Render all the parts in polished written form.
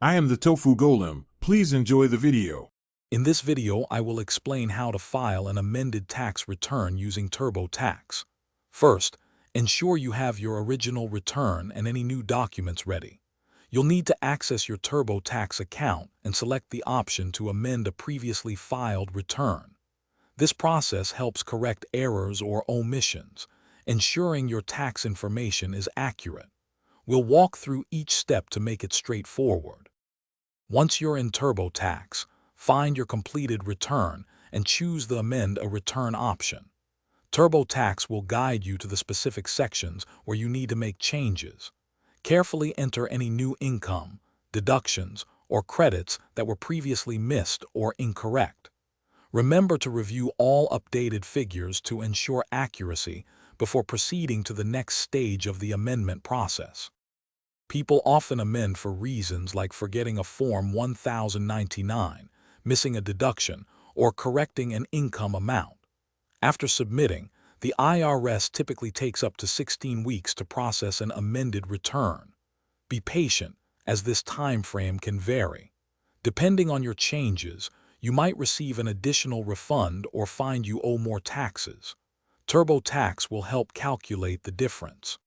I am the Tofu Golem. Please enjoy the video. In this video, I will explain how to file an amended tax return using TurboTax. First, ensure you have your original return and any new documents ready. You'll need to access your TurboTax account and select the option to amend a previously filed return. This process helps correct errors or omissions, ensuring your tax information is accurate. We'll walk through each step to make it straightforward. Once you're in TurboTax, find your completed return and choose the Amend a Return option. TurboTax will guide you to the specific sections where you need to make changes. Carefully enter any new income, deductions, or credits that were previously missed or incorrect. Remember to review all updated figures to ensure accuracy before proceeding to the next stage of the amendment process. People often amend for reasons like forgetting a Form 1099, missing a deduction, or correcting an income amount. After submitting, the IRS typically takes up to 16 weeks to process an amended return. Be patient, as this time frame can vary. Depending on your changes, you might receive an additional refund or find you owe more taxes. TurboTax will help calculate the difference.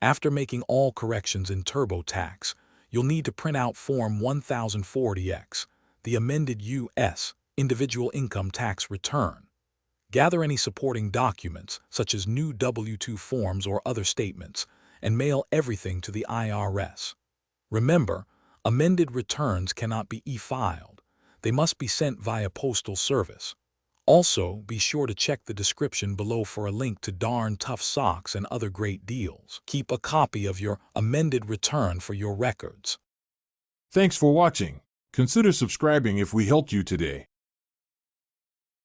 After making all corrections in TurboTax, you'll need to print out Form 1040X, the amended U.S. individual income tax return. Gather any supporting documents, such as new W-2 forms or other statements, and mail everything to the IRS. Remember, amended returns cannot be e-filed. They must be sent via postal service. Also, be sure to check the description below for a link to Darn Tough Socks and other great deals. Keep a copy of your amended return for your records. Thanks for watching. Consider subscribing if we helped you today.